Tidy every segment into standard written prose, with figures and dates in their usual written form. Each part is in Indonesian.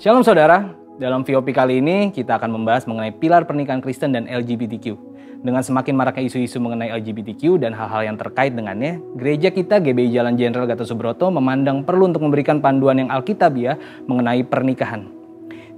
Shalom saudara, dalam VOP kali ini kita akan membahas mengenai pilar pernikahan Kristen dan LGBTQ. Dengan semakin maraknya isu-isu mengenai LGBTQ dan hal-hal yang terkait dengannya, gereja kita GBI Jalan Jenderal Gatot Subroto memandang perlu untuk memberikan panduan yang alkitabiah mengenai pernikahan.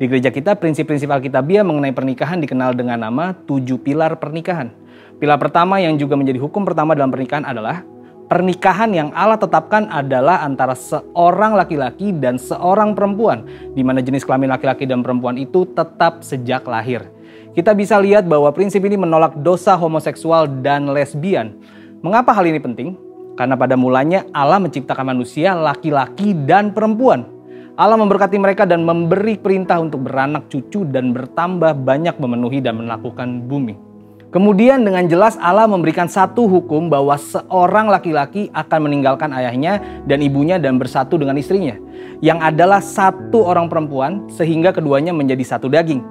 Di gereja kita, prinsip-prinsip alkitabiah mengenai pernikahan dikenal dengan nama 7 pilar pernikahan. Pilar pertama yang juga menjadi hukum pertama dalam pernikahan adalah pernikahan yang Allah tetapkan adalah antara seorang laki-laki dan seorang perempuan, di mana jenis kelamin laki-laki dan perempuan itu tetap sejak lahir. Kita bisa lihat bahwa prinsip ini menolak dosa homoseksual dan lesbian. Mengapa hal ini penting? Karena pada mulanya Allah menciptakan manusia laki-laki dan perempuan. Allah memberkati mereka dan memberi perintah untuk beranak cucu dan bertambah banyak memenuhi dan menaklukkan bumi. Kemudian dengan jelas Allah memberikan satu hukum bahwa seorang laki-laki akan meninggalkan ayahnya dan ibunya dan bersatu dengan istrinya, yang adalah satu orang perempuan sehingga keduanya menjadi satu daging.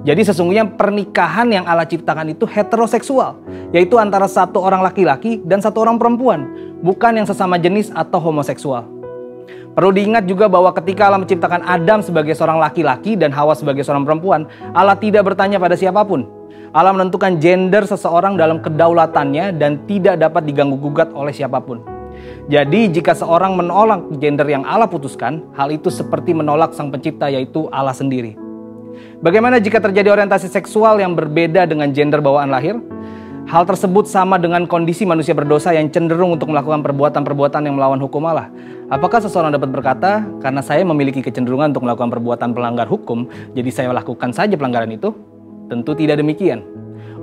Jadi sesungguhnya pernikahan yang Allah ciptakan itu heteroseksual, yaitu antara satu orang laki-laki dan satu orang perempuan, bukan yang sesama jenis atau homoseksual. Perlu diingat juga bahwa ketika Allah menciptakan Adam sebagai seorang laki-laki dan Hawa sebagai seorang perempuan, Allah tidak bertanya pada siapapun. Allah menentukan gender seseorang dalam kedaulatannya dan tidak dapat diganggu-gugat oleh siapapun. Jadi jika seorang menolak gender yang Allah putuskan, hal itu seperti menolak Sang Pencipta, yaitu Allah sendiri. Bagaimana jika terjadi orientasi seksual yang berbeda dengan gender bawaan lahir? Hal tersebut sama dengan kondisi manusia berdosa yang cenderung untuk melakukan perbuatan-perbuatan yang melawan hukum Allah. Apakah seseorang dapat berkata, karena saya memiliki kecenderungan untuk melakukan perbuatan pelanggar hukum, jadi saya lakukan saja pelanggaran itu? Tentu tidak demikian.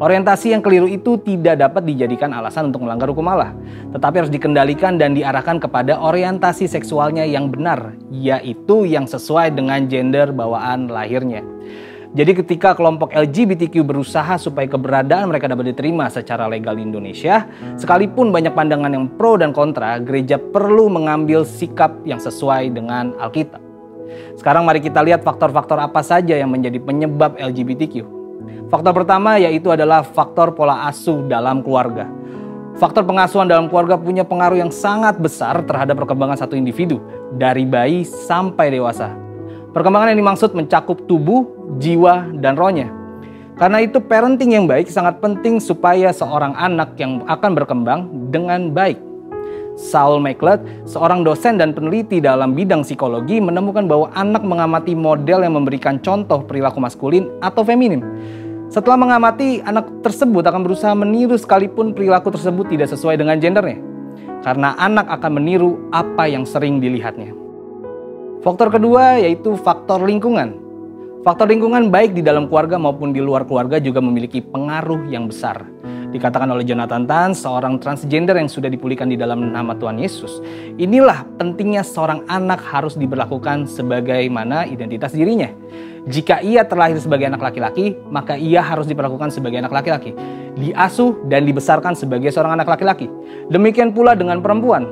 Orientasi yang keliru itu tidak dapat dijadikan alasan untuk melanggar hukum Allah, tetapi harus dikendalikan dan diarahkan kepada orientasi seksualnya yang benar, yaitu yang sesuai dengan gender bawaan lahirnya. Jadi ketika kelompok LGBTQ berusaha supaya keberadaan mereka dapat diterima secara legal di Indonesia, sekalipun banyak pandangan yang pro dan kontra, gereja perlu mengambil sikap yang sesuai dengan Alkitab. Sekarang mari kita lihat faktor-faktor apa saja yang menjadi penyebab LGBTQ. Faktor pertama yaitu adalah faktor pola asuh dalam keluarga. Faktor pengasuhan dalam keluarga punya pengaruh yang sangat besar terhadap perkembangan satu individu, dari bayi sampai dewasa. Perkembangan yang dimaksud mencakup tubuh, jiwa, dan rohnya. Karena itu parenting yang baik sangat penting supaya seorang anak yang akan berkembang dengan baik. Saul Maclett, seorang dosen dan peneliti dalam bidang psikologi, menemukan bahwa anak mengamati model yang memberikan contoh perilaku maskulin atau feminim. Setelah mengamati, anak tersebut akan berusaha meniru sekalipun perilaku tersebut tidak sesuai dengan gendernya. Karena anak akan meniru apa yang sering dilihatnya. Faktor kedua yaitu faktor lingkungan. Faktor lingkungan baik di dalam keluarga maupun di luar keluarga juga memiliki pengaruh yang besar. Dikatakan oleh Jonathan Tan, seorang transgender yang sudah dipulihkan di dalam nama Tuhan Yesus. Inilah pentingnya seorang anak harus diberlakukan sebagaimana identitas dirinya. Jika ia terlahir sebagai anak laki-laki, maka ia harus diperlakukan sebagai anak laki-laki, diasuh dan dibesarkan sebagai seorang anak laki-laki. Demikian pula dengan perempuan.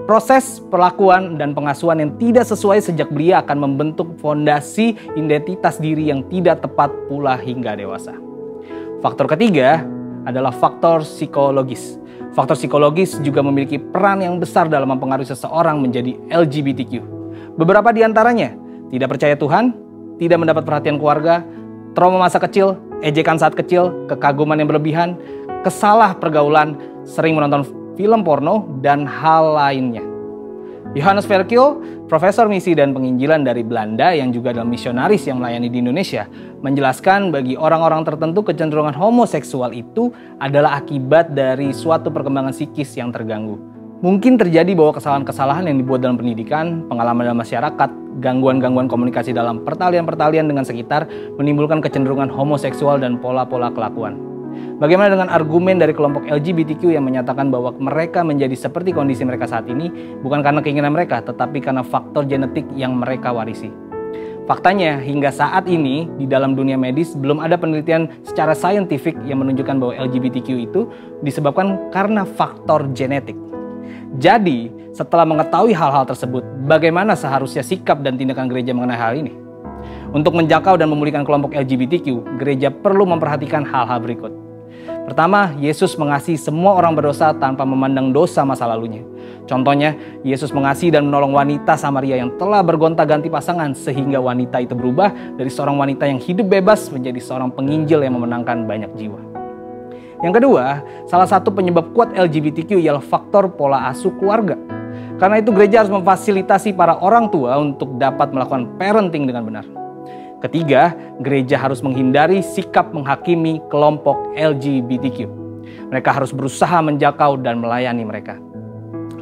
Proses perlakuan dan pengasuhan yang tidak sesuai sejak belia akan membentuk fondasi identitas diri yang tidak tepat pula hingga dewasa. Faktor ketiga adalah faktor psikologis. Faktor psikologis juga memiliki peran yang besar dalam mempengaruhi seseorang menjadi LGBTQ. Beberapa di antaranya tidak percaya Tuhan, tidak mendapat perhatian keluarga, trauma masa kecil, ejekan saat kecil, kekaguman yang berlebihan, kesalah pergaulan, sering menonton film porno, dan hal lainnya. Johannes Verkil, profesor misi dan penginjilan dari Belanda yang juga adalah misionaris yang melayani di Indonesia, menjelaskan bagi orang-orang tertentu kecenderungan homoseksual itu adalah akibat dari suatu perkembangan psikis yang terganggu. Mungkin terjadi bahwa kesalahan-kesalahan yang dibuat dalam pendidikan, pengalaman dalam masyarakat, gangguan-gangguan komunikasi dalam pertalian-pertalian dengan sekitar menimbulkan kecenderungan homoseksual dan pola-pola kelakuan. Bagaimana dengan argumen dari kelompok LGBTQ yang menyatakan bahwa mereka menjadi seperti kondisi mereka saat ini bukan karena keinginan mereka, tetapi karena faktor genetik yang mereka warisi. Faktanya, hingga saat ini di dalam dunia medis belum ada penelitian secara saintifik yang menunjukkan bahwa LGBTQ itu disebabkan karena faktor genetik. Jadi, setelah mengetahui hal-hal tersebut, bagaimana seharusnya sikap dan tindakan gereja mengenai hal ini? Untuk menjangkau dan memulihkan kelompok LGBTQ, gereja perlu memperhatikan hal-hal berikut. Pertama, Yesus mengasihi semua orang berdosa tanpa memandang dosa masa lalunya. Contohnya, Yesus mengasihi dan menolong wanita Samaria yang telah bergonta-ganti pasangan sehingga wanita itu berubah dari seorang wanita yang hidup bebas menjadi seorang penginjil yang memenangkan banyak jiwa. Yang kedua, salah satu penyebab kuat LGBTQ ialah faktor pola asuh keluarga. Karena itu gereja harus memfasilitasi para orang tua untuk dapat melakukan parenting dengan benar. Ketiga, gereja harus menghindari sikap menghakimi kelompok LGBTQ. Mereka harus berusaha menjangkau dan melayani mereka.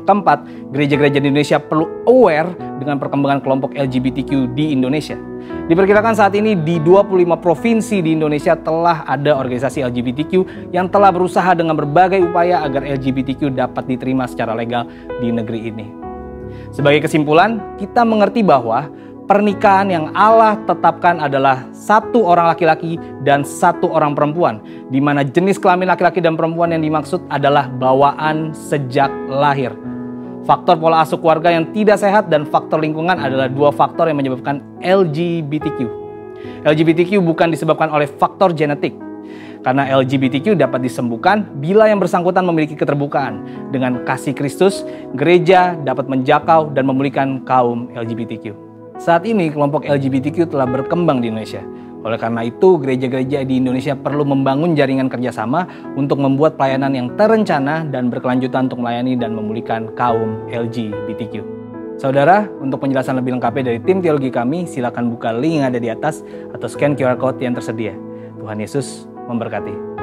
Keempat, gereja-gereja di Indonesia perlu aware dengan perkembangan kelompok LGBTQ di Indonesia. Diperkirakan saat ini di 25 provinsi di Indonesia telah ada organisasi LGBTQ yang telah berusaha dengan berbagai upaya agar LGBTQ dapat diterima secara legal di negeri ini. Sebagai kesimpulan, kita mengerti bahwa pernikahan yang Allah tetapkan adalah satu orang laki-laki dan satu orang perempuan, di mana jenis kelamin laki-laki dan perempuan yang dimaksud adalah bawaan sejak lahir. Faktor pola asuh keluarga yang tidak sehat dan faktor lingkungan adalah dua faktor yang menyebabkan LGBTQ. LGBTQ bukan disebabkan oleh faktor genetik, karena LGBTQ dapat disembuhkan bila yang bersangkutan memiliki keterbukaan. Dengan kasih Kristus, gereja dapat menjangkau dan memulihkan kaum LGBTQ. Saat ini kelompok LGBTQ telah berkembang di Indonesia. Oleh karena itu, gereja-gereja di Indonesia perlu membangun jaringan kerjasama untuk membuat pelayanan yang terencana dan berkelanjutan untuk melayani dan memulihkan kaum LGBTQ. Saudara, untuk penjelasan lebih lengkapnya dari tim teologi kami, silakan buka link yang ada di atas atau scan QR Code yang tersedia. Tuhan Yesus memberkati.